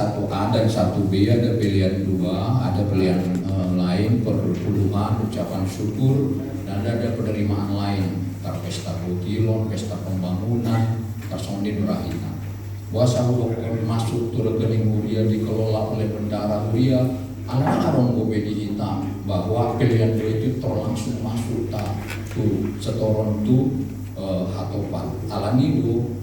1A dan 1B, ada pilihan 2, ada pilihan lain, perpuluhan, ucapan syukur, dan ada penerimaan lain, pesta putilon, pesta pembangunan, personil rahina. Bahasa hukum masuk ke rekening Huria dikelola oleh bendara Huria, anak arong gobe hitam bahwa pilihan 2 itu terlangsung masuk tuh setoron tuh hatopan alani do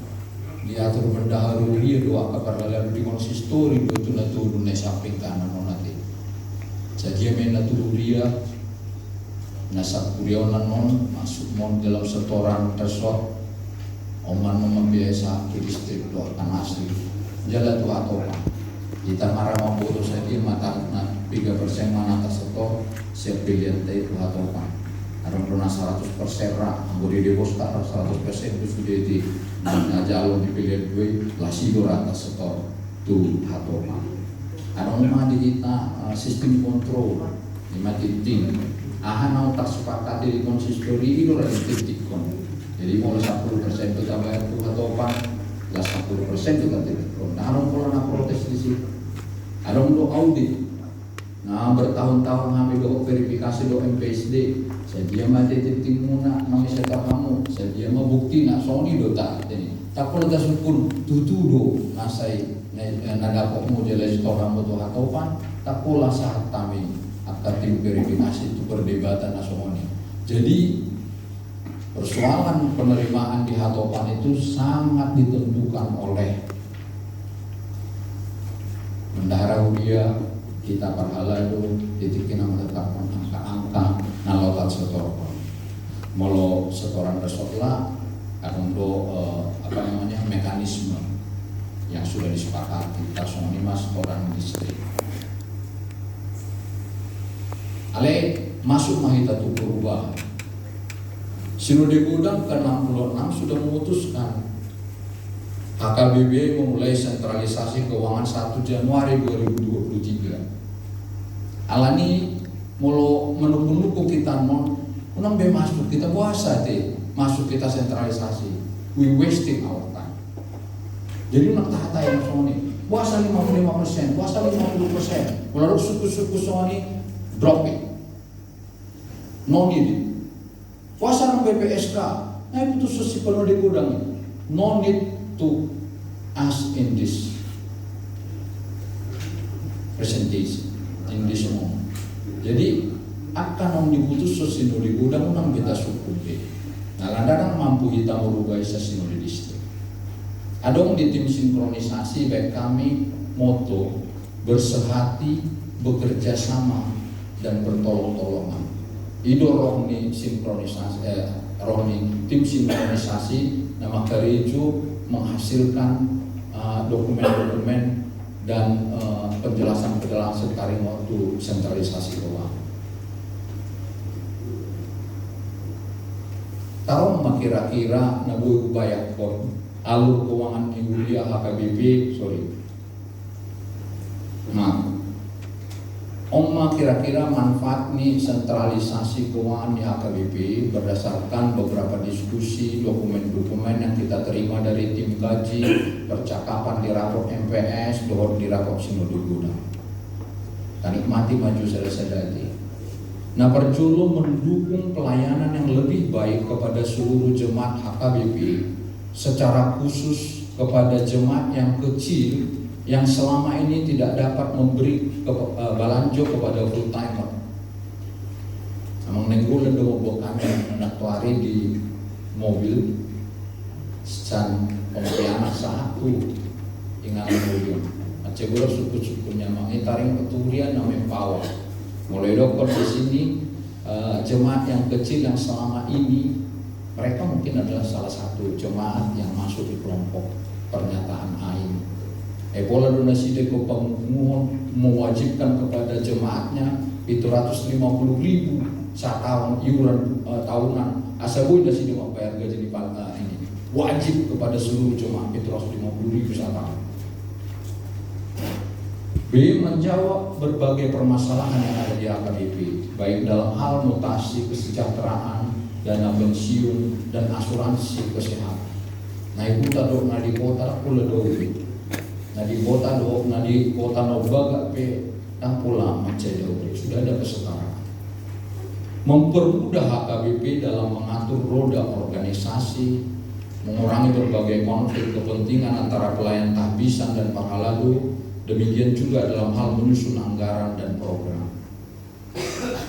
diatur bendahara Huria doa kabar lalu di konsistori do tuna tuh dunia samping kanan nonate jadi mena tuh Huria nasak Huria non masuk mon dalam setoran tersot oman membiasa ke distrik do tanah asli jalan tuh hatopan kita marah membutuh saja mata 3% mana atas setor siap pilihan teh itu hatopan ada pernah 100% rak boleh dibos tak 100% itu sudah di jalur dipilih gue lasido rata setor tuh hatopan ada rumah di kita sistem kontrol lima titik ahan tak sepakat di konsistori itu ada titik kon jadi mulai 10% itu tambah tuh hatopan plus 10% juga titik kon nah orang pernah protes di situ ada untuk audit. Nah bertahun-tahun kami do verifikasi do MPSD. Saya mati titik muna nang seta kamu. Saya mah bukti nak Sony do tak ini. Tak pun ada sukun tutu do nasai nada kok model store kamu do hatopan. Tak pula saat kami akan tim verifikasi itu perdebatan nasional. Jadi persoalan penerimaan di hatopan itu sangat ditentukan oleh bendahara Huria kita parhala itu titiknya menetapkan angka-angka nalotat setor molo setoran resotlah akan do mekanisme yang sudah disepakati kita semua setoran distrik ale masuk mahita tu perubahan Sinode Gudang ke-66 sudah memutuskan HKBP memulai sentralisasi keuangan 1 Januari 2023. Alani mulu menunggu kita unang be masuk kita puasa masuk kita sentralisasi. We wasting our time. Jadi nak tahta yang soni puasa 55%, puasa 50%. Kalau suku-suku soni drop it. No need. Puasa ng BPSK, ay putus sa si Sinode Gudang. No need to ask in this presentation in this moment. Jadi akan diputus sa Sinode Gudang unang kita sukupi. Nalandarang mampu kita merubah sa Sinode Distrik. Adong di tim sinkronisasi baik kami moto bersehati, bekerja sama dan bertolong-tolongan. Ido rohni sinkronisasi, rohni tim sinkronisasi nama Karejo menghasilkan dokumen-dokumen dan penjelasan-penjelasan taring waktu sentralisasi keuangan. Tahu mah kira-kira nabu bayak kon alur keuangan di Huria HKBP, Oma kira-kira manfaat nih sentralisasi keuangan di HKBP berdasarkan beberapa diskusi, dokumen-dokumen yang kita terima dari tim kaji, percakapan di rapor MPS, di rapor Sinode Gudang. Kita nikmati maju sedati. Nah, perjulu mendukung pelayanan yang lebih baik kepada seluruh jemaat HKBP, secara khusus kepada jemaat yang kecil yang selama ini tidak dapat memberi balanjo kepada full timer. Amang nenggu lendo bawa kami menatuari di mobil dan pembianak satu ingat mobil. Aceh gula suku-sukunya mengitaring keturian namanya Pawa. Mulai dokter di sini jemaat yang kecil yang selama ini mereka mungkin adalah salah satu jemaat yang masuk di kelompok pernyataan AIN. Pola donasi deko penguhon mewajibkan kepada jemaatnya 750.000 setahun iuran tahunan asabu donasi deko bayar gaji di palka ini wajib kepada seluruh jemaat 750.000 setahun. B. Menjawab berbagai permasalahan yang ada di HKBP baik dalam hal mutasi kesejahteraan, dana pensiun dan asuransi kesehatan. Nah ibu tadok nadi kota pula doi. Nah di kota Nobaga pe dan pula Macedau sudah ada kesetaraan. Mempermudah HKBP dalam mengatur roda organisasi, mengurangi berbagai konflik kepentingan antara pelayan tahbisan dan pahaladu, demikian juga dalam hal menyusun anggaran dan program.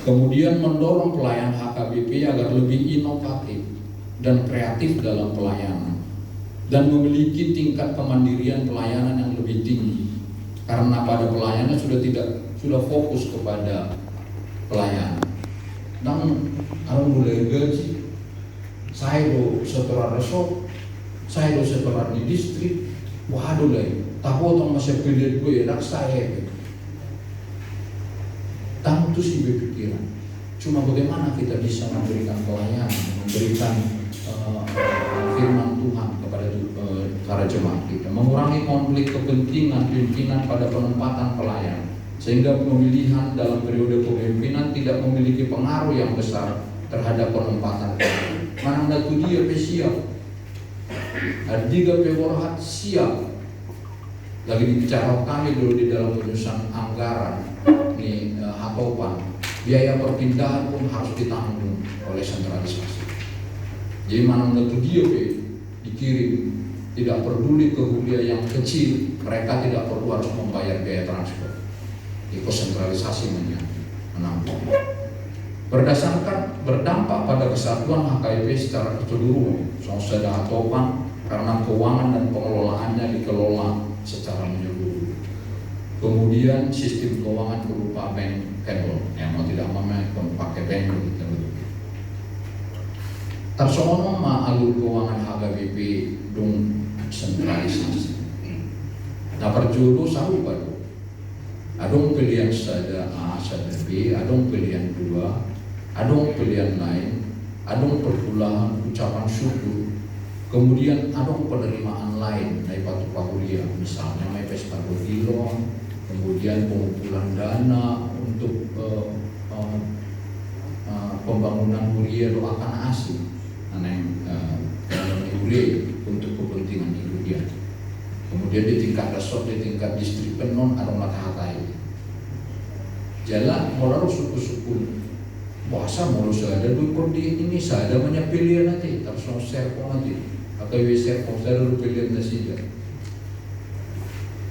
Kemudian mendorong pelayan HKBP agar lebih inovatif dan kreatif dalam pelayanan dan memiliki tingkat kemandirian pelayanan yang lebih tinggi, karena pada pelayanan sudah fokus kepada pelayanan. Dan aku mulai gaji, saya do setelah resort, saya do setelah di distrik, waduh lagi, tapi orang masih pilih gue ya, saya. Dan itu sih berpikiran. Cuma bagaimana kita bisa memberikan pelayanan, memberikan firman Tuhan kepada para jemaat kita, mengurangi konflik kepentingan pimpinan pada penempatan pelayan, sehingga pemilihan dalam periode kepemimpinan tidak memiliki pengaruh yang besar terhadap penempatan pelayan. Mana datu dia siap, adiga peborhat siap. Lagi dibicara kami dulu di dalam penyusunan anggaran nih hatopan, biaya perpindahan pun harus ditanggung oleh sentralisasi. Jadi mana datu dia dikirim, tidak peduli ke Hulia yang kecil, mereka tidak perlu harus membayar biaya transport. Itu sentralisasi menampung. Berdampak pada kesatuan HKBP secara keseluruhan. Sudah hatopan karena keuangan dan pengelolaannya dikelola secara menyeluruh. Kemudian sistem keuangan berupa bankable, yang mau tidak mau pakai bank gitu. Tersono alur keuangan HKBP dong sentralisasi. Nah perjodoh sahu baru. Adong pilihan sada A, sada B, adong pilihan dua, adong pilihan lain, adong perpulahan ucapan syukur, kemudian adong penerimaan lain dari Patu Pahulia, misalnya may pesta bergilong, kemudian pengumpulan dana untuk pembangunan Huria doakan asing, Huria untuk kepentingan Huria. Kemudian di tingkat resort, di tingkat distrik penon ada matahatai. Jalan moral suku-suku. Puasa moral ada dua di ini ada banyak pilihan nanti. Terus share kok nanti. Atau share kok saya dulu pilihan nasi.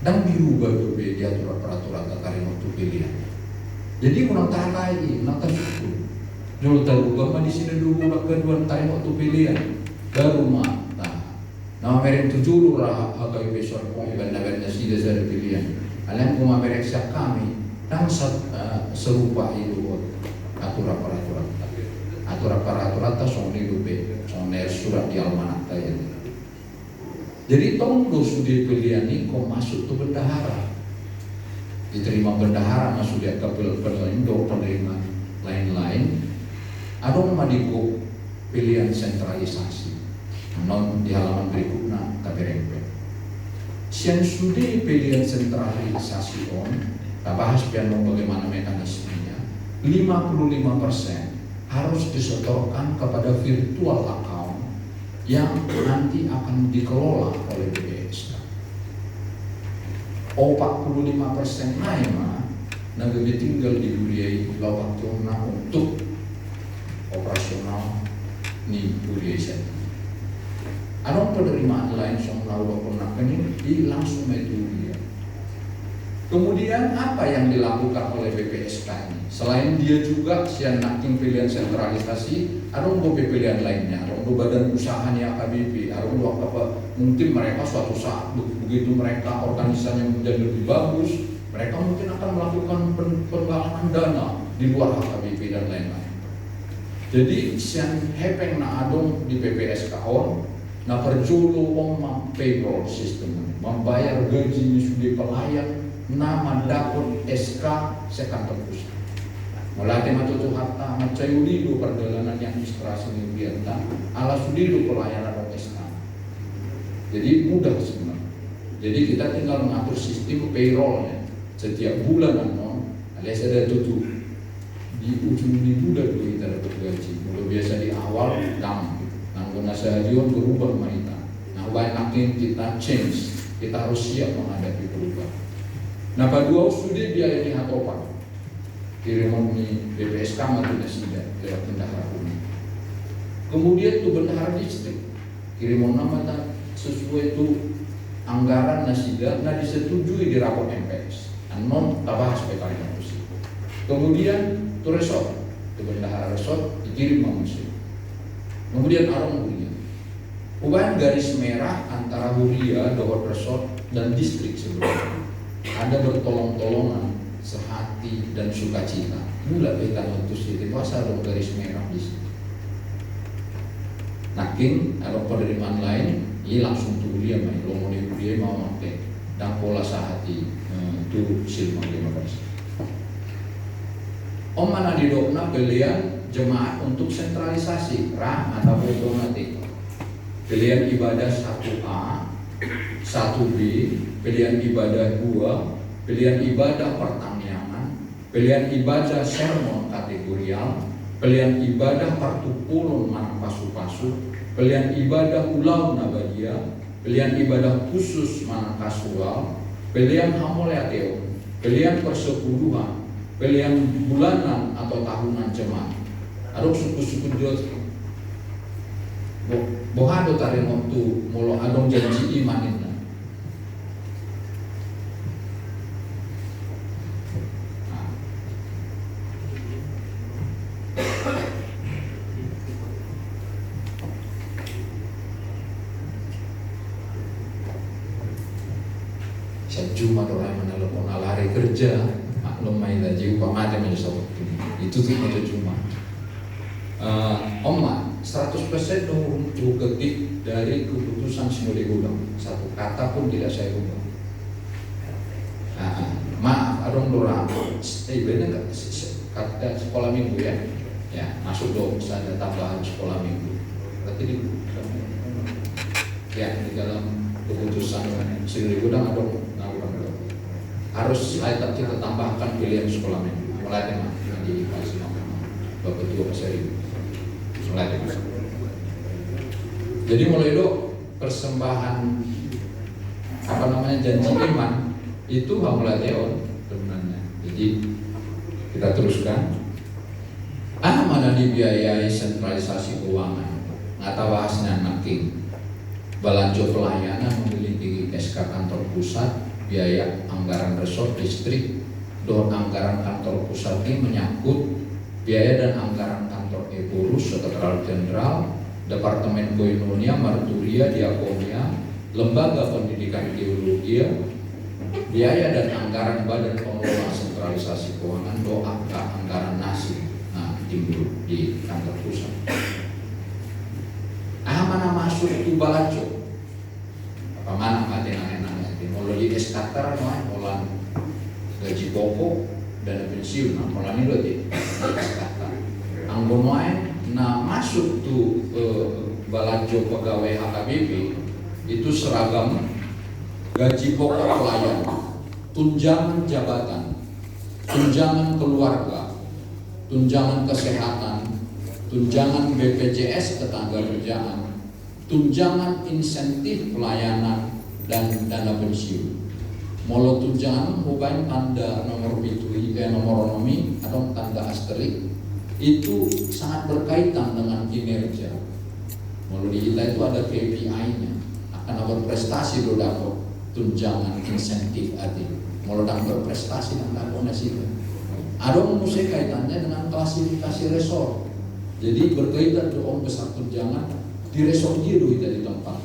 Dan diubah berbeda peraturan tata waktu pilihan. Jadi kurang tahatai, nak suku. Jual terbuka mah di sini dulu kedua tarik waktu pilihan. Baru mah. Nama merek tujuh rah HKBP Sorpong benda-benda sida dari pilihan. Kalian kuma merek siap kami dan serupa itu aturan tas song hidup song surat di almanak tanya. Jadi tonggo studi pilihan ini kok masuk ke bendahara, diterima bendahara masuk dia ke pelindung penerima lain-lain. Adong madiku pilihan sentralisasi. Non di halaman berikutnya KBRP. Sian studi pilihan sentralisasi kita bahas piano bagaimana mekanismenya. 55% harus disetorkan kepada virtual account yang nanti akan dikelola oleh BPSK. 45% lainnya lebih tinggal di Huria waktunya untuk operasional di Huria saja. Ada penerimaan lain yang melakukan ini di langsung itu dia. Kemudian apa yang dilakukan oleh BPSK ini? Selain dia juga sian naking pilihan sentralisasi, ada pilihan lainnya, ada badan usahanya HKBP, ada apa mungkin mereka suatu saat begitu mereka organisasinya menjadi lebih bagus, mereka mungkin akan melakukan penggalangan dana di luar HKBP dan lain-lain. Jadi sian hepeng na adong di BPSK nah perjulu omang payroll system, membayar gaji sudah pelayan, nama dapat SK sekan terpusat. Melatih matutu hatta macayulidu perjalanan yang administrasi biarkan, ala sudidu pelayanan SK. Jadi mudah sebenarnya. Jadi kita tinggal mengatur sistem payrollnya setiap bulan alias ada tutup di ujung minggu dan kita dapat gaji. Kalau biasa di awal dam. Nanggung nasahadion berubah mereka. Nah, banyak kita change Kita harus siap menghadapi perubahan. Nah, pada studi biaya ini hatopan kirimon ni BPSK matu nasida lewat bendahara umum. Kemudian itu bendahara distrik kirimon nama sesuai itu anggaran nasida disetujui di rapor MPS. Non tabahas PKI manusia. Kemudian itu resort, itu bendahara resort dikirim manusia. Kemudian arong huria. Ubahan garis merah antara huria, dohor resort dan distrik sebelumnya. Ada bertolong-tolongan, sehati dan sukacita. Mula beta notus itu pasal dong garis merah di situ. Nakin ada penerimaan lain, ia langsung tuh dia main lomoni dia mau makai dan pola sehati itu silma 15. Om mana didokna pilihan jemaat untuk sentralisasi atau otomatik. Pilihan ibadah 1A, 1B, pilihan ibadah 2, pilihan ibadah pertanian, pilihan ibadah sermon kategorial, pilihan ibadah partupulun manang pasu-pasu, pilihan ibadah ulau nabadia, pilihan ibadah khusus manang kasual, pilihan hamoleateo, pilihan persepuluhan, pilihan bulanan atau tahunan jemaat. Adok suku-suku Dios bohado tarik waktu molo adong janji iman ini. Jumat orang menelpon hari kerja maklum main aja upamanya menyesal itu tuh pada Jumat. Oma 100% untuk ketik dari keputusan Sinode Gudang, satu kata pun tidak saya ubah. Maaf, adong dorang. Bener nggak kata sekolah minggu ya? Ya masuk dong, ada tambahan sekolah minggu. Berarti di dalam keputusan Sinode Gudang ada harus kita tambahkan pilihan sekolah minggu. Mulai dengan di Pasir Bapak Tua Pasir. Mulai dengan. Jadi mulai itu persembahan janji iman itu hamula teon sebenarnya. Jadi kita teruskan. Mana dibiayai sentralisasi keuangan? Ngata bahasnya naking. Belanja pelayanan memiliki SK kantor pusat, biaya anggaran resort distrik, anggaran kantor pusat ini menyangkut biaya dan anggaran kantor Eborus, Sekretariat Jenderal, Departemen Koinonia, Marturia, Diakonia, Lembaga Pendidikan Teologi, biaya dan anggaran Badan Pengelola Sentralisasi Keuangan, anggaran nasi, timbul di kantor pusat. Mana masuk itu balaco? Apa mana mati nanya di eskatar molan gaji pokok dan pensiun molan itu di eskatar. Anggonoai masuk tuh balajo pegawai HKBP itu seragam gaji pokok pelayan, tunjangan jabatan, tunjangan keluarga, tunjangan kesehatan, tunjangan BPJS ketenagakerjaan, tunjangan insentif pelayanan dan dana pensiun. Molo tunjangan bukan tanda nomor bitui nomor nomi atau tanda asterik itu sangat berkaitan dengan kinerja. Molo di kita itu ada KPI-nya, akan berprestasi do dapat tunjangan insentif ati. Molo dang berprestasi dan dapat nasib. Ada musik kaitannya dengan klasifikasi resort. Jadi berkaitan dengan besar tunjangan di resort dia do kita di tempat.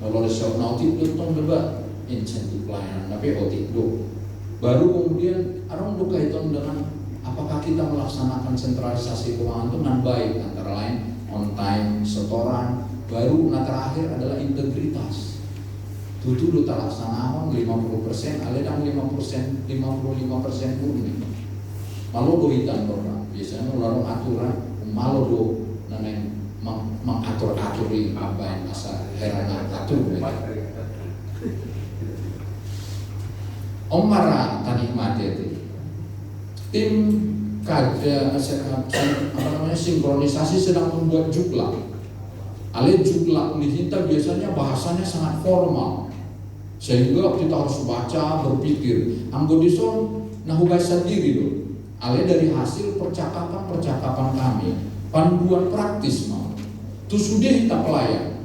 Kalau resort nautik itu tong debat insentif pelayanan, tapi otik do. Baru kemudian ada kaitan dengan apakah kita melaksanakan sentralisasi keuangan itu dengan baik, antara lain on time, setoran. Baru terakhir adalah integritas. Tutu do terlaksana 50%, ada yang 5%, 55% murni. Malu do hitan orang, biasanya ularong aturan, malu do naneng mengatur-aturi apa yang asal heran atur. Omara tanikmati itu tim kaja sinkronisasi sedang membuat juklak. Ale juklak di kita biasanya bahasanya sangat formal. Sehingga kita harus baca, berpikir. Anggo dison nahugai sendiri loh. Ale dari hasil percakapan kami, panduan praktis mau. Tu sudah kita pelayan.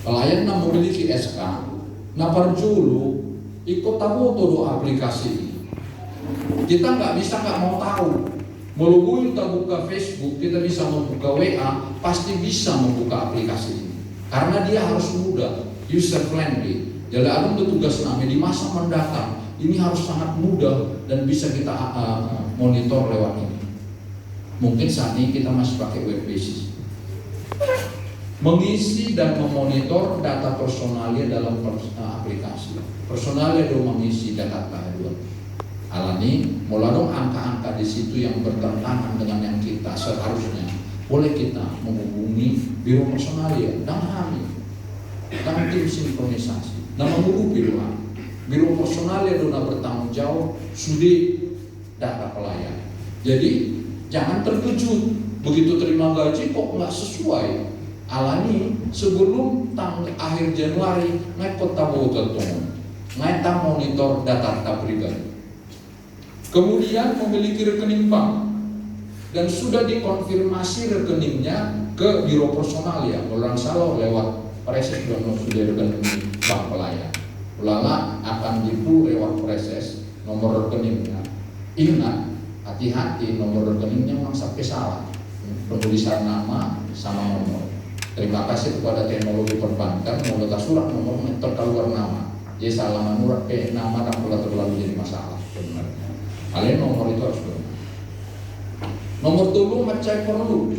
Pelayan yang memiliki SK, na parjulu ikut tahu todo aplikasi ini. Kita nggak mau tahu. Melalui kita buka Facebook, kita bisa membuka WA, pasti bisa membuka aplikasi ini. Karena dia harus mudah, user friendly. Jadi ada tugas kami di masa mendatang, ini harus sangat mudah dan bisa kita monitor lewat ini. Mungkin saat ini kita masih pakai web basis. Mengisi dan memonitor data personalia dalam aplikasi. Personalia itu mengisi data dua. Alani, muladong angka-angka di situ yang bertentangan dengan yang kita seharusnya. Boleh kita menghubungi biro personalia dan kami, dan tim sinkronisasi. Dan menghubungi biro personalia itu bertanggung jawab sudi data pelayan. Jadi jangan terkejut begitu terima gaji kok nggak sesuai. Alani sebelum akhir Januari naik kota Bogotong, naik monitor data pribadi. Kemudian memiliki rekening bank dan sudah dikonfirmasi rekeningnya ke biro personalia. Ulang salah lewat proses dan sudah rekening bank pelayan. Ulama akan dipu lewat proses nomor rekeningnya. Ingat, hati-hati nomor rekeningnya memang sampai salah. Penulisan nama sama nomor. Terima kasih kepada teknologi perbankan, mau letak surat nomor terkeluar nama. Jadi salah nomor nama dan pula terlalu jadi masalah sebenarnya. Kalian nomor itu harus benar. Nomor tulu mencari perlu.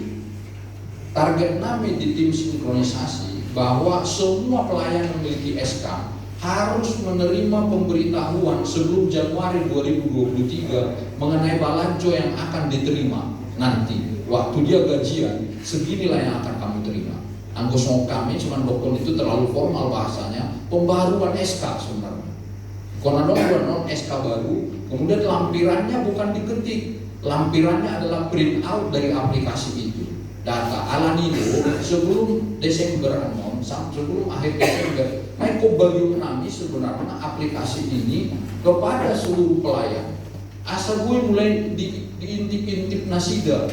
Target kami di tim sinkronisasi bahwa semua pelayan memiliki SK harus menerima pemberitahuan sebelum Januari 2023 mengenai balanjo yang akan diterima nanti. Waktu dia gajian, seginilah yang akan kami terima. Anggota kami cuma dokter itu terlalu formal bahasanya, pembaruan SK sebenarnya. Karena non SK baru, kemudian lampirannya bukan diketik, lampirannya adalah print out dari aplikasi itu. Data Alani itu sebelum Desember sebelum akhir Desember, Eko bagi kami sebenarnya aplikasi ini kepada seluruh pelayan. Asal gue mulai diintip-intip nasida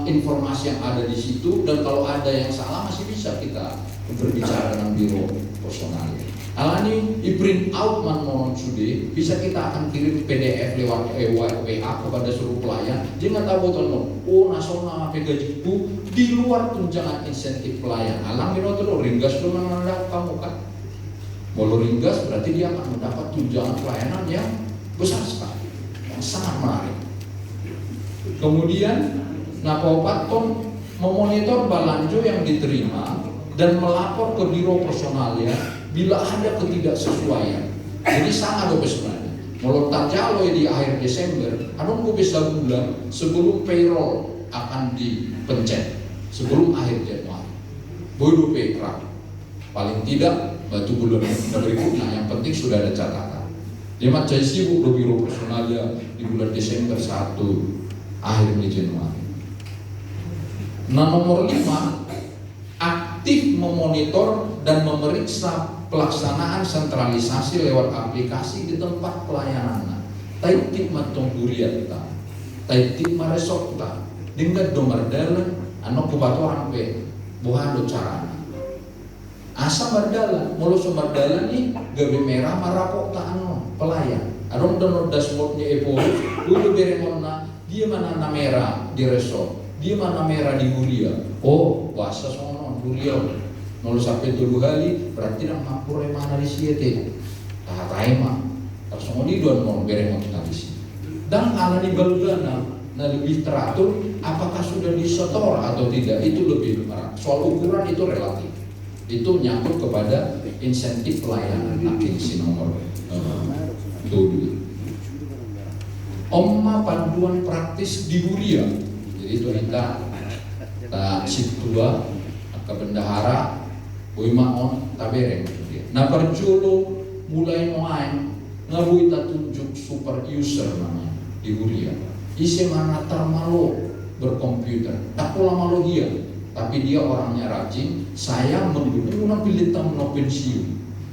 informasi yang ada di situ, dan kalau ada yang salah masih bisa kita berbicara dengan biro personalia. Alani di print out non sudah bisa kita akan kirim PDF lewat WA kepada seluruh pelayan. Jangan tahu teman, nasional gaji itu di luar tunjangan insentif pelayan. Alang itu terus ringgas dengan mendapat kamu kan. Kalau ringgas berarti dia akan mendapat tunjangan pelayanan yang besar sekali, yang sangat menarik. Kemudian Napopaton memonitor balanjo yang diterima dan melapor ke biro personalia bila ada ketidaksesuaian. Jadi sangat sebenarnya. Kalau terjalo di akhir Desember, gue bisa bulan sebelum payroll akan dipencet, sebelum akhir Januari. Bodoh pekra. Paling tidak batu bulan berikutnya, yang penting sudah ada catatan. Dia macam sibuk di biro personalia di bulan Desember 1 akhir Januari. Nah, nomor 5, aktif memonitor dan memeriksa pelaksanaan sentralisasi lewat aplikasi di tempat pelayanan. Taitip matong durian kita, taitip maresok kita, dengan domar dalan, anak kubatoran pe, buhan do carana. Asa mardalan, mulu sumber dalan ni gabi merah marapok ta ano pelayan. Adong dono dashboardnya epo, dulu beremona dia mana na merah di resort, dia mana merah di Huria. Oh, wasa sono Huria. Mulu sampai 2 kali berarti nang mampure mana di siete. Tah taima. Terus kemudian mau beremon di sini. Dan ala di baludana, nah lebih teratur apakah sudah disetor atau tidak, itu lebih soal ukuran itu relatif. Itu nyangkut kepada insentif pelayanan agensi nomor 7. Omma panduan praktis di Huria. Jadi itu kita situa ke bendahara Boimaon tabereng. Nah perjolo mulai main ngabui tunjuk super user namanya di Huria. Isi mana termalu berkomputer, tak pola malu dia, tapi dia orangnya rajin. Saya mendukung pilih tamu pensiun.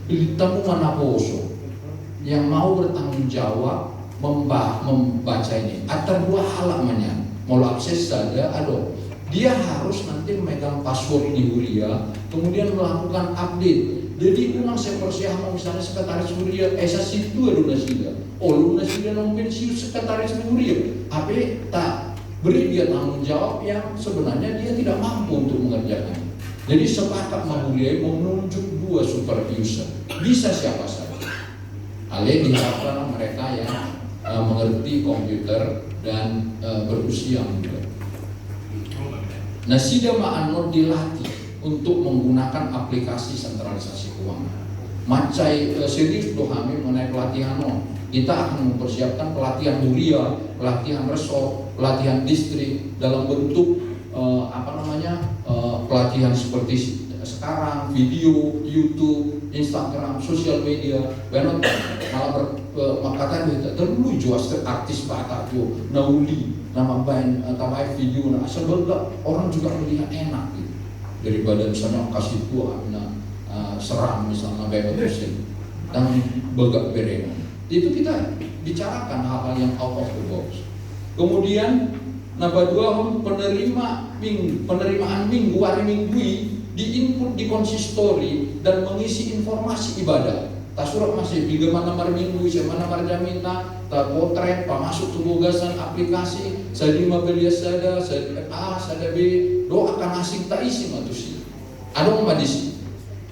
beritamu mana poso yang mau bertanggung jawab membaca ini. Ada 2 halamannya. Mau akses saja, dia harus nanti memegang password di Huria, kemudian melakukan update. Jadi unang sepersiah mau misalnya sekretaris Huria, esa situ lunasida. Lunasida nang pensiun sekretaris Huria. Tapi tak beri dia tanggung jawab yang sebenarnya dia tidak mampu untuk mengerjakan. Jadi sepakat Huria menunjuk 2 super user. Bisa siapa saja. Ale diharapkan mereka yang mengerti komputer dan berusia muda. Nah, Sida Ma'anur dilatih untuk menggunakan aplikasi sentralisasi keuangan. Macai serius dohami mengenai pelatihan kita akan mempersiapkan pelatihan Huria, pelatihan resort, pelatihan distrik dalam bentuk pelatihan seperti sekarang, video, YouTube, Instagram, sosial media, malah makatan itu terlalu jelas artis Batak jo, nauli, nama band, tamai video, sebelum orang juga melihat enak gitu. Daripada misalnya kasih tua, seram misalnya bebas mesin dan begak bereno. Itu kita bicarakan hal-hal yang out of the box. Kemudian nambah 2 penerimaan minggu hari minggu diinput di konsistori dan mengisi informasi ibadah. Tak surat masih bagaimana nomor minggu, mana nomor jaminta, tak potret, pak masuk tugasan aplikasi, saya lima belia sada, saya A, sada B, doa akan asing tak isi matusi. Ada madisi.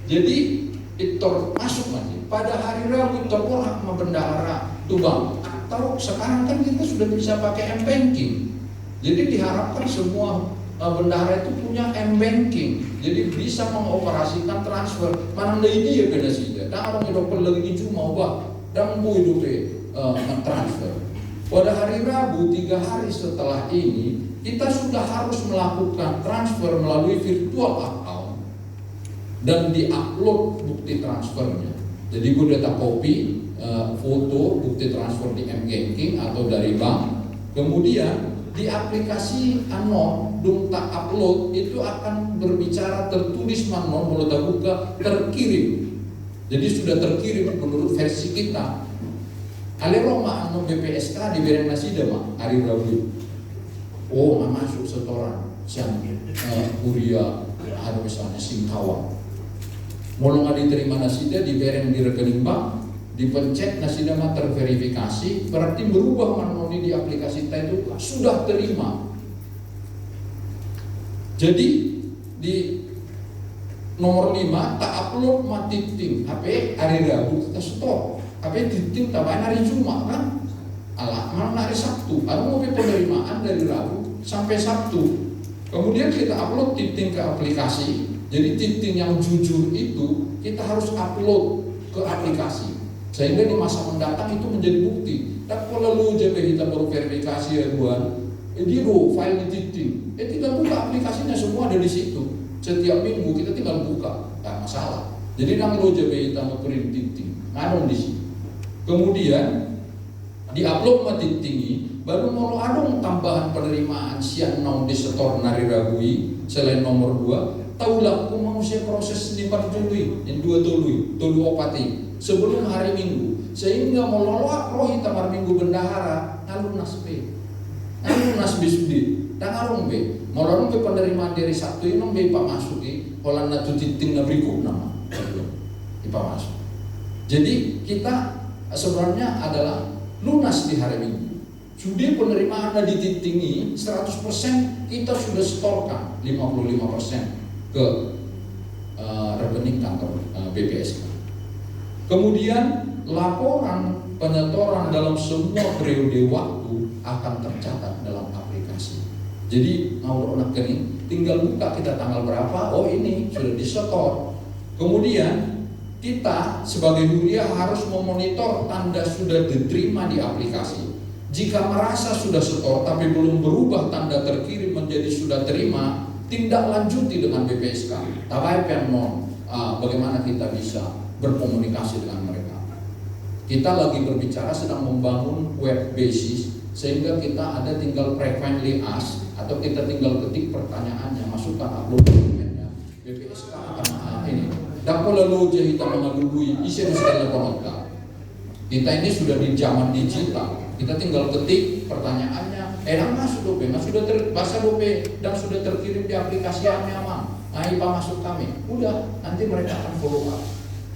Jadi itu masuk masih. Pada hari Rabu itu orang bendahara tubang. Atau sekarang kan kita sudah bisa pakai m-banking. Jadi diharapkan semua bendahara itu punya m-banking. Jadi bisa mengoperasikan transfer. Mana ini ya beda sih. Dan orang hidup lagi cuma bah dan bu hidup transfer. Pada hari Rabu 3 hari setelah ini kita sudah harus melakukan transfer melalui virtual account dan diupload bukti transfernya. Jadi gue data copy foto bukti transfer di m-banking atau dari bank. Kemudian di aplikasi anon tak upload itu akan berbicara tertulis manon mulai buka terkirim. Jadi sudah terkirim menurut versi kita. Ale Roma anon BPSK di Bereng Nasida mak hari Rabu. Nggak masuk setoran siang Huria ada misalnya Singkawang. Mau nggak diterima Nasida di Bereng di rekening bank. Dipencet Nasida mah terverifikasi, berarti berubah manoni di aplikasi kita itu sudah terima. Jadi di nomor 5 tak upload mati tim HP hari Rabu kita stop. HP tim tambahan hari Jumat kan? Mana hari Sabtu? Ada mau penerimaan dari Rabu sampai Sabtu. Kemudian kita upload tim ke aplikasi. Jadi tim yang jujur itu kita harus upload ke aplikasi. Sehingga di masa mendatang itu menjadi bukti. Dan kalau lu JP kita baru verifikasi ya buan, dia file di titik. Tinggal buka aplikasinya semua ada di situ. Setiap minggu kita tinggal buka, tak masalah. Jadi nang lu JP kita mau print titik, ngadong di situ. Kemudian diupload mati tinggi, baru mau adong tambahan penerimaan siang non di setor nari rabui selain nomor 2. Taulah aku manusia proses lipat tului, yang 2 tului opati. Sebelum hari Minggu, sehingga melolak rohi tamar Minggu bendahara ngalun nasbe, ngalun nasbe sudi, dan ngalun be, melolak be penerimaan dari Sabtu ini be pak masuk olan natu titing na berikut nama, pak masuk. Jadi kita sebenarnya adalah lunas di hari Minggu. Sudah penerimaan di titingi 100% kita sudah setorkan 55% ke rekening kantor BPSK. Kemudian laporan penyetoran dalam semua periode waktu akan tercatat dalam aplikasi. Jadi mau nak kening, tinggal buka kita tanggal berapa, ini sudah disetor. Kemudian kita sebagai Huria harus memonitor tanda sudah diterima di aplikasi. Jika merasa sudah setor tapi belum berubah tanda terkirim menjadi sudah terima, tindak lanjuti dengan BPSK. Tabai non, bagaimana kita bisa berkomunikasi dengan mereka. Kita lagi berbicara sedang membangun web basis sehingga kita ada tinggal frequently ask atau kita tinggal ketik pertanyaannya, masukkan upload dokumennya. BPSK akan ini Dapat lalu kita mengalui isi sekali konotka. Kita ini sudah di zaman digital. Kita tinggal ketik pertanyaannya, masuk dope, sudah bahasa dope dan sudah terkirim di aplikasi Amang. IPA masuk kami. Udah, nanti mereka akan follow up.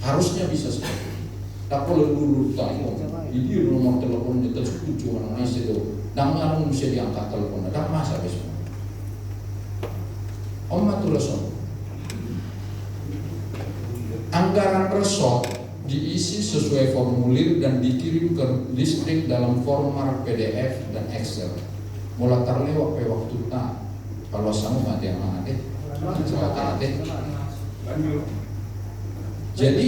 Harusnya bisa seperti itu. Dapat lalu tanya, ini nomor teleponnya tersetuju orang itu. Dan lalu bisa diangkat teleponnya. Dan masa besok. Resort. Anggaran resort diisi sesuai formulir dan dikirim ke distrik dalam format PDF dan Excel. Mulai terlewat waktu tak. Kalau sama mati yang mana deh? Jadi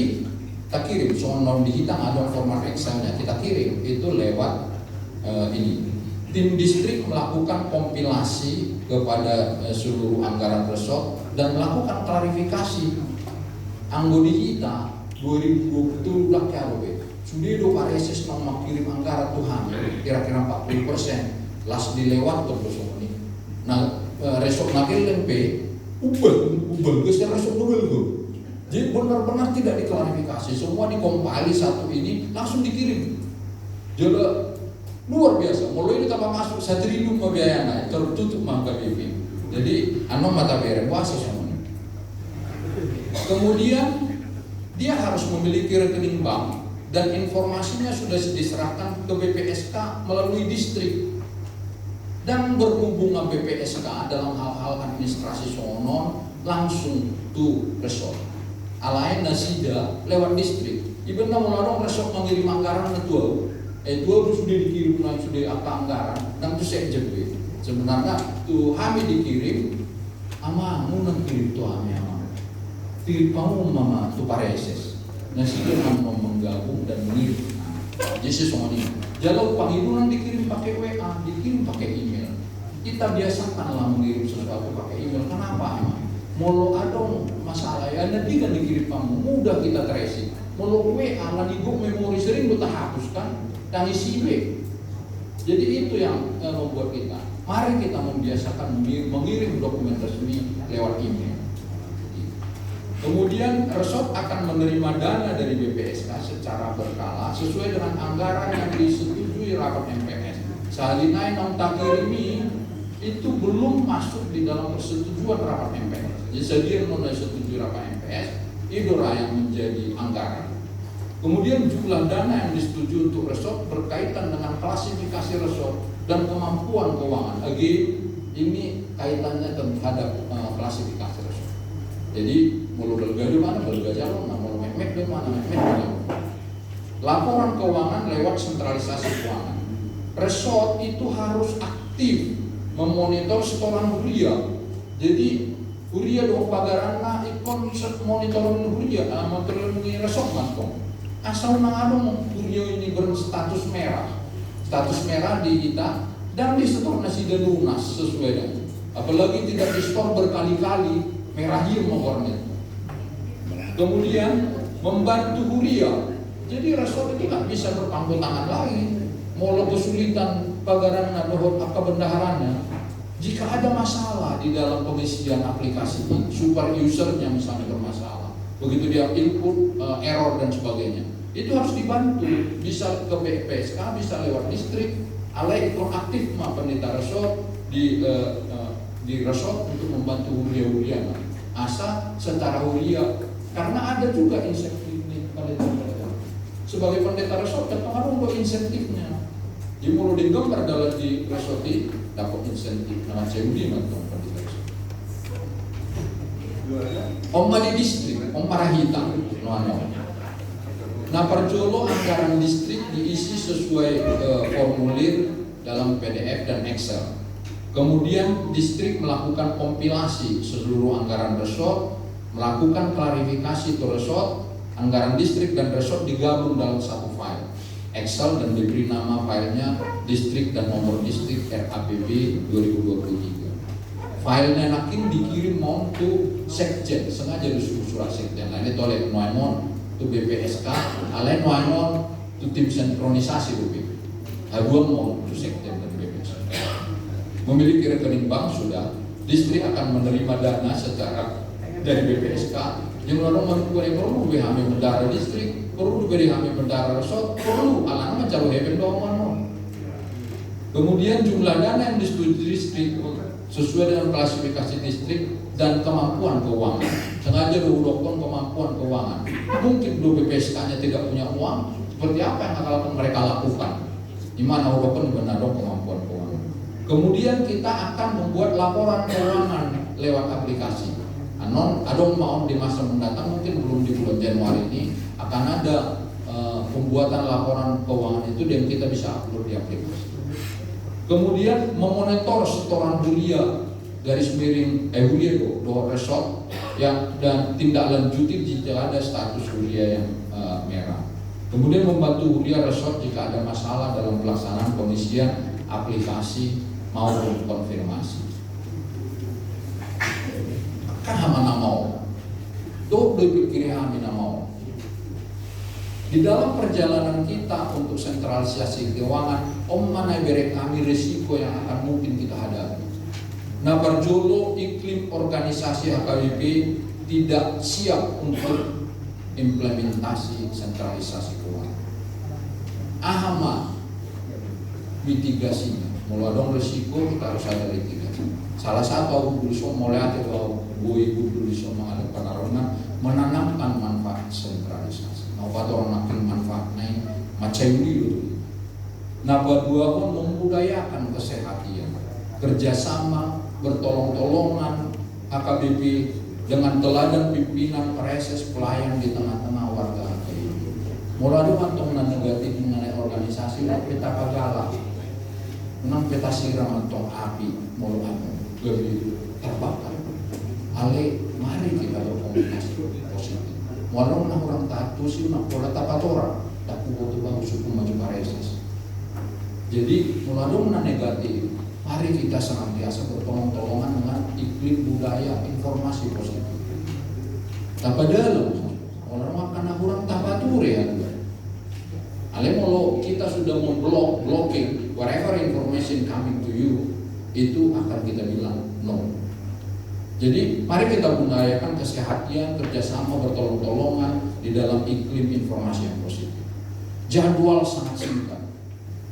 kita kirim, soal dihitung ada format Excelnya, kita kirim itu lewat ini. Tim distrik melakukan kompilasi kepada seluruh anggaran resort dan melakukan klarifikasi. Anggota kita 2020 udah kaya sudah do pareses mau kirim anggaran Tuhan kira-kira 40% las dilewat terus ini. Nah resort nakil lempe ubel ke resort ubel go. Jadi benar-benar tidak diklarifikasi, semua dikompali satu ini langsung dikirim. Jadi luar biasa, mulai ini tambah masuk 1 triliun biayanya tertutup mangga BP. Jadi mata bereng puasa semua. Kemudian dia harus memiliki rekening bank dan informasinya sudah diserahkan ke BPSK melalui distrik. Dan berhubungan BPSK dalam hal-hal administrasi sonon langsung to resort. Alain nasida lewat distrik. Ibadah muladong resort mengirim anggaran ke dua sudah dikirim sudah apa anggaran dan itu saya jadi sebenarnya tuh kami dikirim mau kirim tuh kami kirim kamu mama tuh pareses nasi dia mau menggabung dan mengirim jadi sesuatu ini kalau panggilan dikirim pakai WA dikirim pakai email kita biasakan lah mengirim sesuatu pakai email kenapa emang mau ada masalah ya nanti kan dikirim kamu mudah kita tracing mau WA lah dibuat memori sering kita hapuskan dan isi B. Jadi itu yang membuat kita. Mari kita membiasakan mengirim dokumen resmi lewat email. Kemudian resort akan menerima dana dari BPSK secara berkala sesuai dengan anggaran yang disetujui rapat MPS. Salina yang tak kirimi itu belum masuk di dalam persetujuan rapat MPS. Jadi sedia non disetujui rapat MPS itu yang menjadi anggaran. Kemudian jumlah dana yang disetujui untuk resort berkaitan dengan klasifikasi resort dan kemampuan keuangan. Again, ini kaitannya terhadap klasifikasi resort. Jadi mau belga di mana belga jalan, mau mehmet di mana mehmet di mana. Laporan keuangan lewat sentralisasi keuangan. Resort itu harus aktif memonitor setoran huria. Jadi huria do pagarana ikon monitoring huria, monitoring resort mantong. Asal mengadong huria ini berstatus merah di kita dan disetor nasi dan lunas sesuai dengan. Apalagi tidak disetor berkali-kali merah mau warnanya. Kemudian membantu huria. Jadi resort ini nggak bisa berpangku tangan lagi. Mau kesulitan pagaran dohot apa bendaharanya. Jika ada masalah di dalam pengisian aplikasi ini, super usernya misalnya bermasalah, begitu dia input error dan sebagainya, itu harus dibantu, bisa ke BPSK, bisa lewat distrik, alai ikon aktif pendeta resort di resort untuk membantu huria-huria, asa secara huria, karena ada juga insentif pendeta sebagai pendeta resort terpengaruh untuk insentifnya. Di mulu digambar dalam di resort dapat insentif nama CUD mantong pendeta resort. Omma di distrik, Omma Rahita, Nah perjolo anggaran distrik diisi sesuai formulir dalam PDF dan Excel. Kemudian distrik melakukan kompilasi seluruh anggaran resort, melakukan klarifikasi ke resort, anggaran distrik dan resort digabung dalam satu file Excel dan diberi nama filenya distrik dan nomor distrik RAPB 2023. Filenya nakin dikirim mau ke sekjen, sengaja disuruh surat sekjen. Nah ini tolek noemon itu BPSK, alain noemon itu tim sinkronisasi BPSK. Haduan mau itu sekjen dan BPSK. Memiliki rekening bank sudah, distrik akan menerima dana secara dari BPSK Jumlah orang perlu kami bendara distrik, perlu beri kami bendara resort, perlu alana mencari heaven doang. Kemudian jumlah dana yang disetujui distrik sesuai dengan klasifikasi distrik dan kemampuan keuangan. Sengaja diudokkan kemampuan keuangan. Mungkin BPSK-nya tidak punya uang, seperti apa yang akan mereka lakukan? Di mana udokkan benar kemampuan keuangan. Kemudian kita akan membuat laporan keuangan lewat aplikasi. Adong mau di masa mendatang, mungkin belum di bulan Januari ini akan ada pembuatan laporan keuangan itu yang kita bisa upload di aplikasi. Kemudian memonitor setoran huria garis miring huria do resort yang dan tindak lanjuti jika ada status huria yang merah. Kemudian membantu huria resort jika ada masalah dalam pelaksanaan pengisian aplikasi maupun konfirmasi. Kan mana mau, do berpikir mana mau. Di dalam perjalanan kita untuk sentralisasi keuangan, mana beri kami risiko yang akan mungkin kita hadapi. Nah, berjolo iklim organisasi HKBP tidak siap untuk implementasi sentralisasi keuangan. Ahama mitigasinya, mulai dong risiko kita harus ada mitigasi. Salah satu dulu mulai atau ibu dulu mengalami pengaruhnya menanamkan manfaat sentralisasi. Mau orang makin manfaatnya macam itu. Nah, kedua pun membudayakan kesehatan, kerjasama, bertolong-tolongan HKBP dengan teladan pimpinan preses pelayan di tengah-tengah warga HKBP. Mulai kantong negatif mengenai organisasi, kita kagala, menang peta siram atau api, mulai lebih terbakar. Ale, mari kita berkomunikasi positif. Walau orang tatu sih nak pola tapat orang, tak butuh bagus hukum maju pareses. Jadi melalui negatif, mari kita senantiasa bertolong-tolongan dengan iklim budaya informasi positif. Tapi dalam orang makan orang tapatur ya. Ale kalau kita sudah blocking whatever information coming to you, itu akan kita bilang no. Jadi mari kita budayakan kesehatan, kerjasama, bertolong-tolongan di dalam iklim informasi yang positif. Jadwal sangat singkat.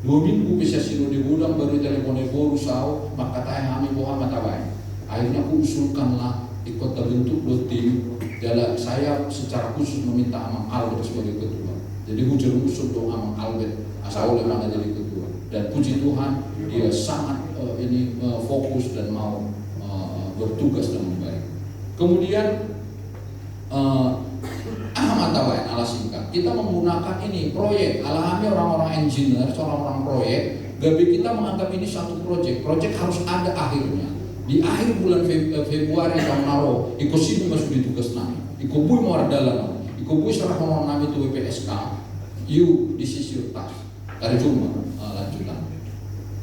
2 minggu bisa sino di gudang baru telepon baru saw, maka tanya kami bahwa mata baik. Akhirnya aku usulkanlah ikut terbentuk tim. Jadi saya secara khusus meminta Amang Albert sebagai ketua. Jadi hujan usul doa Amang Albert asal oleh mana jadi ketua. Dan puji Tuhan dia sangat fokus dan mau bertugas dengan baik. Kemudian mata ala singkat, kita menggunakan ini proyek. Alhamdulillah orang-orang engineer, orang-orang proyek, gabi kita menganggap ini satu proyek. Proyek harus ada akhirnya. Di akhir bulan Februari tahun lalu, ikut sini masuk di tugas nami. Ikut bui mau adalah, ikut bui serah orang nami itu WPSK. You, this is your task. Dari cuma lanjutan.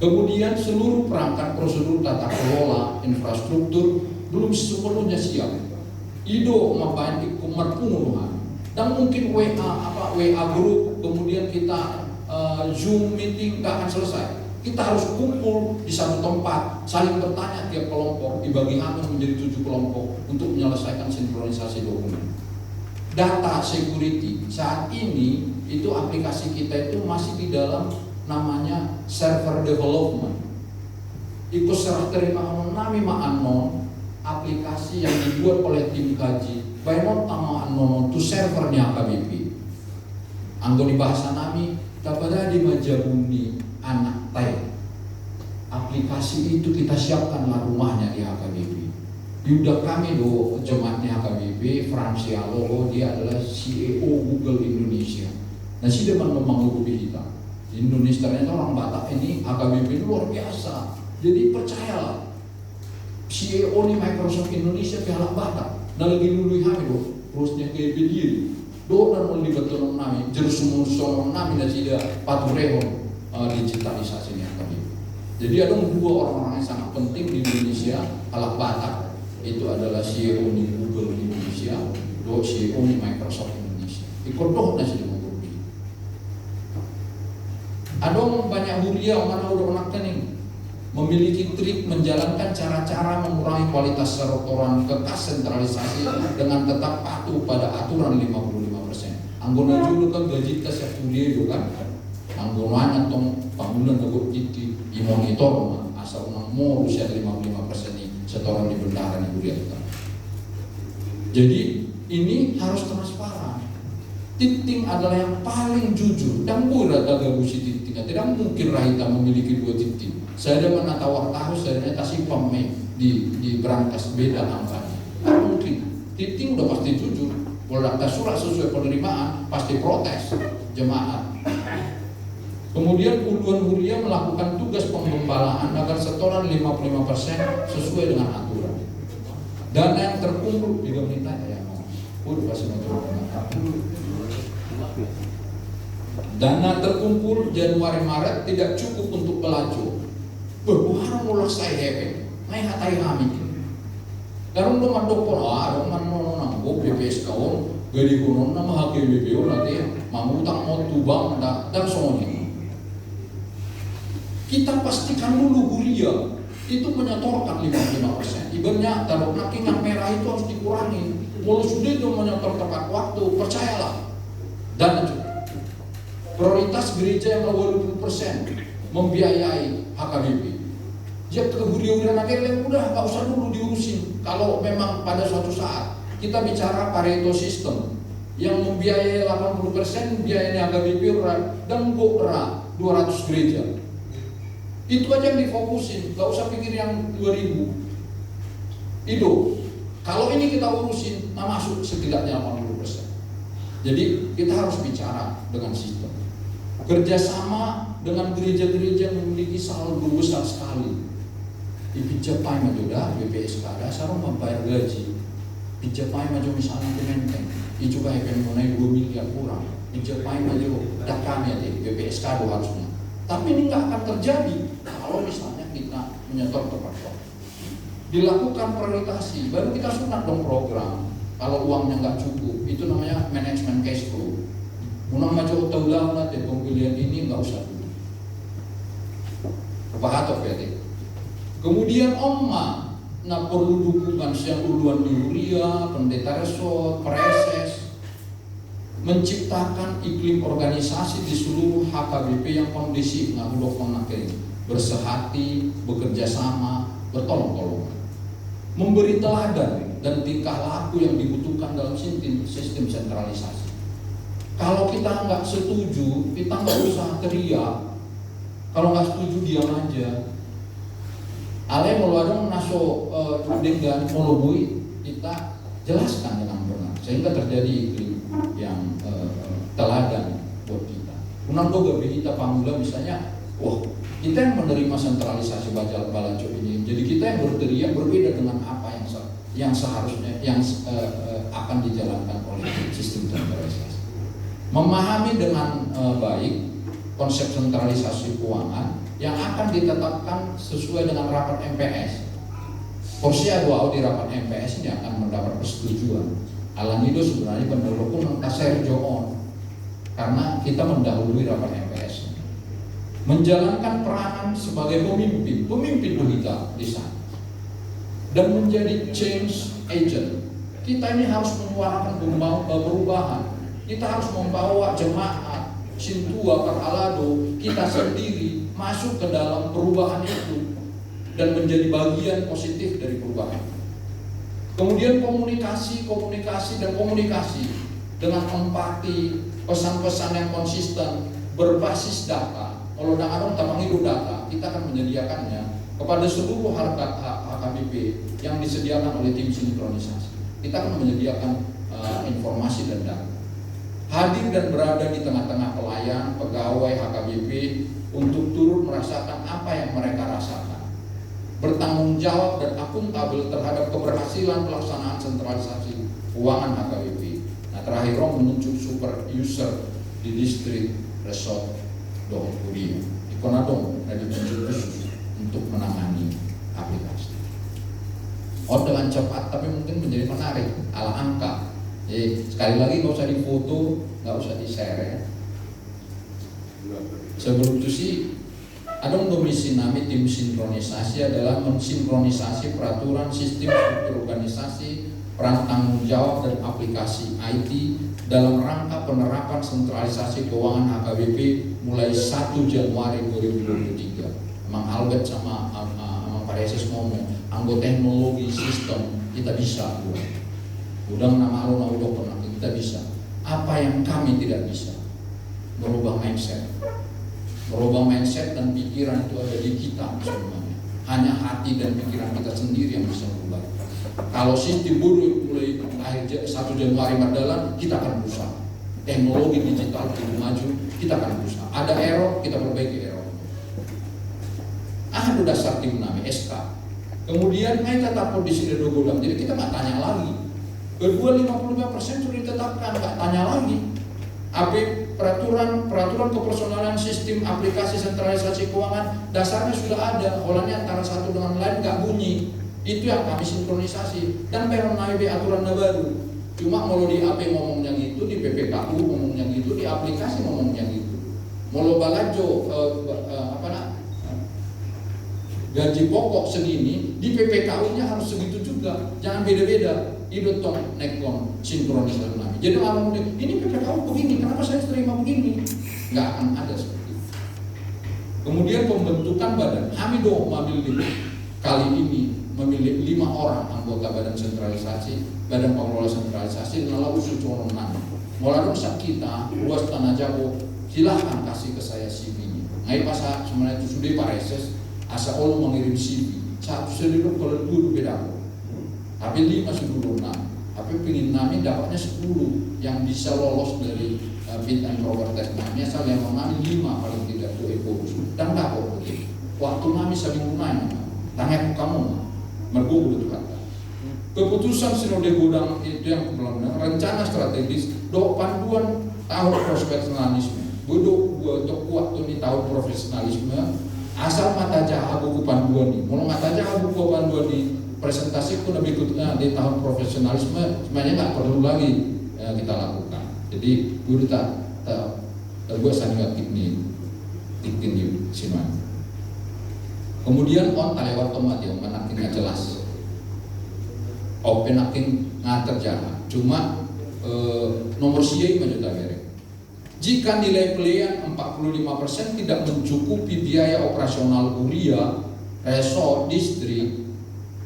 Kemudian seluruh perangkat prosedur tata kelola infrastruktur belum sepenuhnya siap. Ido mapain ikumat pengumuman dan mungkin WA group, kemudian kita Zoom meeting nggak akan selesai. Kita harus kumpul di satu tempat, saling bertanya tiap kelompok, dibagi aman menjadi 7 kelompok untuk menyelesaikan sinkronisasi dokumen. Data security saat ini itu aplikasi kita itu masih di dalam namanya server development. Ikut serah terima nami ma'anon aplikasi yang dibuat oleh tim kaji bainot sama anon itu servernya HKBP. Anggo di bahasa nami kepada di Majabuni anak tay. Aplikasi itu kita siapkanlah rumahnya di HKBP. Yuda kami do jemaatnya HKBP, Francialo, dia adalah CEO Google Indonesia. Nah si depan memang lebih hitam. Indonesia ternyata orang Batak ini HKBP itu luar biasa. Jadi percayalah, CEO di Microsoft Indonesia pihak Batak. Nah lagi lului kami loh, terusnya ke diri. Do dan melibatkan nami, jerusumur soal nami dan sida paturehon digitalisasi ini HKBP. Jadi ada 2 orang-orang yang sangat penting di Indonesia, pihak Batak. Itu adalah CEO di Google Indonesia, do CEO di Microsoft Indonesia. Ikut doh nasi di Adong banyak huria mana udah anak tening. memiliki trik menjalankan cara-cara mengurangi kualitas setoran ke kas sentralisasi dengan tetap patuh pada aturan 55%. Anggona dulu kan gaji kas yang itu kan, anggona atau bangunan teguh itu dimonitor asal mau usia 55% ini setoran di bendahara ibu lihat kan. Jadi ini harus transparan. Titing adalah yang paling jujur dan murah daga busi titing. Tidak mungkin Rahita memiliki 2 titing. Saya ada menata wartahu, saya ada kasih pame di berangkas beda angkanya. Tidak mungkin. Titing udah pasti jujur. Kalau daftar surat sesuai penerimaan pasti protes jemaat. Kemudian Uluan Huria melakukan tugas penggembalaan agar setoran 55% sesuai dengan aturan. Dana yang terkumpul 3 menit aja ya. Udah pasti dana terkumpul Januari Maret tidak cukup untuk pelaju. Berbuahan mulai saya hepe, naik hatai kami. Karena lo mandok ada mana nanggo BPS kawan, gadi konon nama HKBPO nanti mangutang mau tubang dan semuanya. Kita pastikan dulu Huria itu menyetorkan 55%. Ibaratnya taruh naking yang merah itu harus dikurangi. Mulai sudah itu menyetor tepat waktu, percayalah. Dan prioritas gereja yang 20% membiayai HKBP. Ya ke Huria akhirnya udah nggak usah dulu diurusin. Kalau memang pada suatu saat kita bicara Pareto System yang membiayai 80% biayanya HKBP dan Bokra 200 gereja. Itu aja yang difokusin, gak usah pikir yang 2000. Itu, kalau ini kita urusin, masuk setidaknya 80%. Jadi kita harus bicara dengan sistem. Kerjasama dengan gereja-gereja yang memiliki saldo besar sekali. Di Pijapai maju dah, BPSK ada, sarung membayar gaji. Pijapai maju misalnya di Menteng, itu juga akan mengenai 2 miliar kurang. Pijapai maju, dah kami ada, BPSK harusnya. Tapi ini nggak akan terjadi kalau misalnya kita menyetor tepat waktu. Dilakukan prioritasi, baru kita sunat dong program. Kalau uangnya nggak cukup, itu namanya manajemen cash flow. Unang maju taulah nanti pembelian ini nggak usah dulu. Pahatok ya deh. Kemudian Oma, nah perlu dukungan siang uluan di Huria, pendeta resort, preses, menciptakan iklim organisasi di seluruh HKBP yang kondisif, bersehati, bekerja sama, bertolong-tolongan, memberi teladan dan tingkah laku yang dibutuhkan dalam sistem sentralisasi. Kalau kita nggak setuju, kita nggak usah teriak. Kalau nggak setuju diam aja. Ale meluadong naso dengan molobui, kita jelaskan dengan benar sehingga terjadi iklim yang teladan buat kita. Unang doga kita pamula misalnya, wah kita yang menerima sentralisasi balaco ini, jadi kita yang berteriak berbeda dengan apa yang seharusnya akan dijalankan oleh sistem sentralisasi. Memahami dengan baik konsep sentralisasi keuangan yang akan ditetapkan sesuai dengan rapat MPS. Porsia dua di rapat MPS ini akan mendapat persetujuan. Alanido sebenarnya pendukung Taser Joon karena kita mendahului rapat MPS. Menjalankan peranan sebagai pemimpin kita di sana dan menjadi change agent. Kita ini harus menyuarakan perubahan. Kita harus membawa jemaat Sintua Peralado kita sendiri masuk ke dalam perubahan itu dan menjadi bagian positif dari perubahan. Kemudian komunikasi dengan empati, pesan-pesan yang konsisten berbasis data. Kalau ada tamang itu data, kita akan menyediakannya kepada seluruh harkat HKBP yang disediakan oleh tim sinkronisasi. Kita akan menyediakan informasi dan data. Hadir dan berada di tengah-tengah pelayan, pegawai HKBP untuk turut merasakan apa yang mereka rasakan. Bertanggung jawab dan akuntabel terhadap keberhasilan pelaksanaan sentralisasi keuangan HKBP. Nah terakhir menunjuk super user di distrik resort Dohuria. Di Konadong ada ditunjuk khusus untuk menangani aplikasi. Dengan cepat tapi mungkin menjadi menarik ala angka. Jadi sekali lagi nggak usah difoto, nggak usah di-share ya. Sebelum itu sih Adong domisi nami tim sinkronisasi adalah mensinkronisasi peraturan sistem struktur organisasi, peran tanggung jawab dan aplikasi IT dalam rangka penerapan sentralisasi keuangan HKBP mulai 1 Januari 2023. Mang Albert sama Pak Yesus ngomong, anggo teknologi sistem kita bisa. Udang nama Allah udah pernah kita bisa. Apa yang kami tidak bisa? Merubah mindset. Merubah mindset dan pikiran itu ada di kita sebenarnya. Hanya hati dan pikiran kita sendiri yang bisa merubah. Kalau sistem buruk mulai akhir 1 Januari berjalan, kita akan berusaha. Teknologi digital itu maju, kita akan berusaha. Ada error, kita perbaiki error. Ada dasar tim nami SK. Kemudian kita tetap di sini godang. Jadi kita nggak tanya lagi. Kedua 55% sudah ditetapkan, nggak tanya lagi. Peraturan kepersonalan sistem aplikasi sentralisasi keuangan dasarnya sudah ada. Olehnya antara satu dengan lain nggak bunyi. Itu yang kami sinkronisasi dan pengen naik aturan baru. Cuma kalau di AP ngomongnya gitu, di PPKU ngomongnya gitu, di aplikasi ngomongnya gitu. Mau balajo gaji pokok segini, di PPKU-nya harus segitu juga. Jangan beda-beda. Itu tong nekon sinkronisasi nami. Jadi orang ini PPKU begini, kenapa saya terima begini? Nggak akan ada seperti itu. Kemudian pembentukan badan. Kami dong memilih kali ini memilih 5 orang anggota badan sentralisasi, badan pengelola sentralisasi, lalu usul coronan. Mulai saat kita luas tanah Jawa, silahkan kasih ke saya CV-nya. Ngai pasal sebenarnya itu sudah Pak Reses, asal Allah mengirim CV. Satu sendiri kalau 2 beda. Tapi 5 sudah 6. Tapi pingin nami dapatnya 10 yang bisa lolos dari fit and proper test nami. Asal yang nami 5 paling tidak tuh ekor. Dan dapat begitu. Waktu nami saling gunanya. Tanya kamu. Mergo itu kata. Keputusan Sinode Godang itu yang belum rencana strategis do panduan tahun profesionalisme. Bodoh untuk waktu di tahun profesionalisme asal mata jaha buku panduan nih. Mau mata jaha buku panduan di presentasi pun lebih ikutnya di tahun profesionalisme sebenarnya nggak perlu lagi kita lakukan. Jadi gue tak gue sangat tiktin yuk sinuan. Kemudian lewat otomatis menakin nggak jelas. Penakin nggak terjadi. Cuma nomor siai majuta merek. Jika nilai pelayan 45% tidak mencukupi biaya operasional Uria, resort, distrik,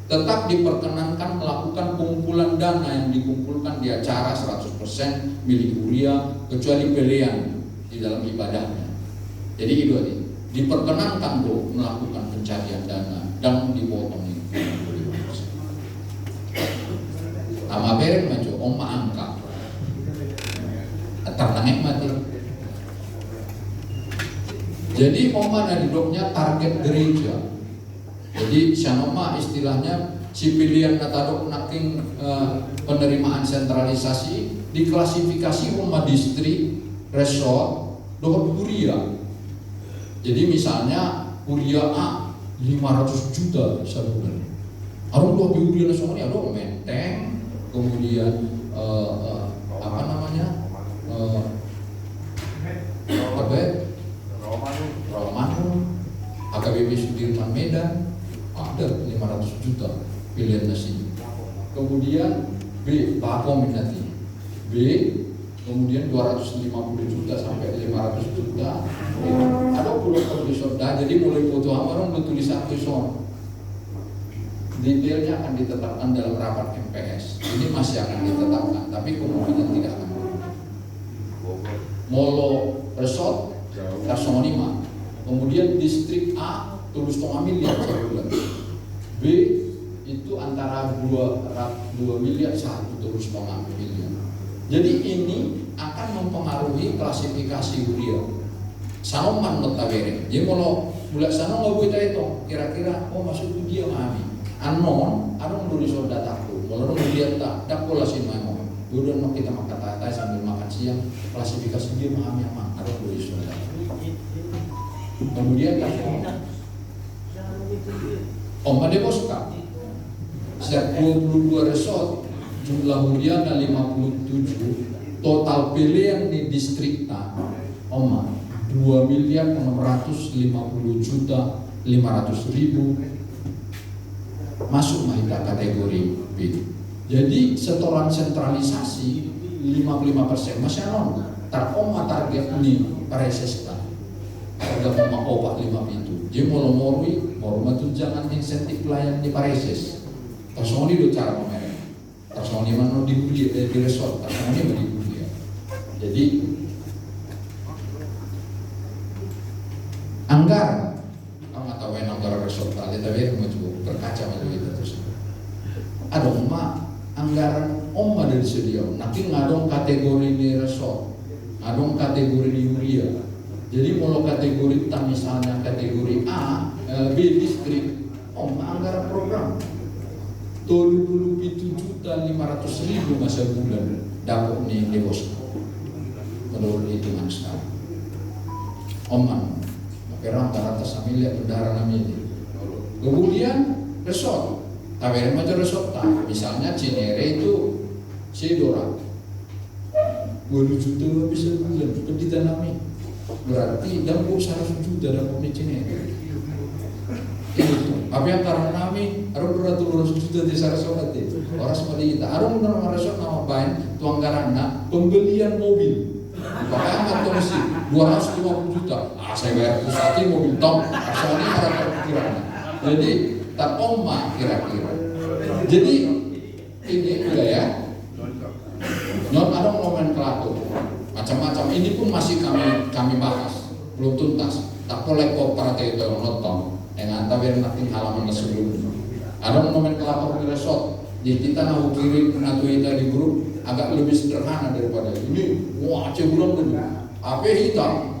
tetap diperkenankan melakukan pengumpulan dana yang dikumpulkan di acara 100% milik Uria kecuali pelayan di dalam ibadahnya. Jadi itu diperkenankan bro melakukan pencarian dana dan dipotong itu 55%. Ama bereng maju oma angka tertangek mati. Jadi oma nadidoknya target gereja. Jadi sanoma istilahnya si pilihan natadok naking penerimaan sentralisasi diklasifikasi rumah distrik resort dohot Uria. Jadi misalnya Uria A 500 juta sebulan. Arung doh di Uria nasional ada Menteng, kemudian apa namanya? Romanhur, HKBP Sudirman Medan ada 500 juta pilihan nasi. Kemudian B Pakom nanti B kemudian 250 juta sampai 500 juta. Ada pulau profesor dah, jadi mulai foto orang bertulisan tulisan. Detailnya akan ditetapkan dalam rapat MPS. Ini masih akan ditetapkan, tapi kemungkinan tidak akan. Molo resort 05. Kemudian distrik A tulus 0,5 miliar sebulan. B itu antara 2 miliar 1 tulus 0,5 miliar. Jadi ini akan mempengaruhi klasifikasi Uria. Sanoman notabene. Jadi kalau bulan sana nggak boleh itu kira-kira maksudku dia mami. Anon nulis dataku. Kalau lihat tak pola sih mau. Udah kita makan tata sambil makan siang. Klasifikasi dia mami yang ada nulis dataku. Kemudian Ade Boska. Setiap 22 resort jumlah hunian 57, total pilihan di distrik Oma 2.650.500.000 masuk Mahita kategori B. Jadi setoran sentralisasi 55% masih anon. Tarkoma target ini pareses kan. Harga pema opak 5 itu. Jadi moro-moroi, moro tunjangan insentif pelayan di pareses. Tersoni do cara pamer. Tersoni mana dibuli di resort, tersoni mana dibuli. Jadi anggaran, kamu tahu yang anggaran resort tadi tapi mau coba berkaca macam itu terus. Ada anggaran oma dari sedia, nanti ngadong kategori di resort, ngadong kategori di Uria. Jadi kalau kategori tak misalnya kategori A, B distrik, anggaran program 27.500.000 masa bulan dapat nih di bos. Menurut hitungan sekarang, rata-rata sambil lihat udara namanya. Kemudian resort, tapi macam resort tak, misalnya Cinere itu Sidora 2 juta bisa bulan ditanami. Berarti dalam 100 juta dapat di Cinere. Apa yang karena kami harus 200 juta di Sarasota itu orang semua kita harus menerima resort nama bain tuang karena pembelian mobil. Pakai amat komisi 250 juta. Saya bayar pusati mobil tom. Soalnya ada perkiraan. Jadi tak oma kira-kira. Jadi ini juga ya. Non ada nomenklatur macam-macam. Ini pun masih kami bahas, belum tuntas. Tak boleh kooperatif itu nonton dengan tabir nanti halaman sebelumnya. Ada nomenklatur di resort. Jadi kita nak kirim kita di grup agak lebih sederhana daripada ini. Wah, cebulan dulu. Apa hitam?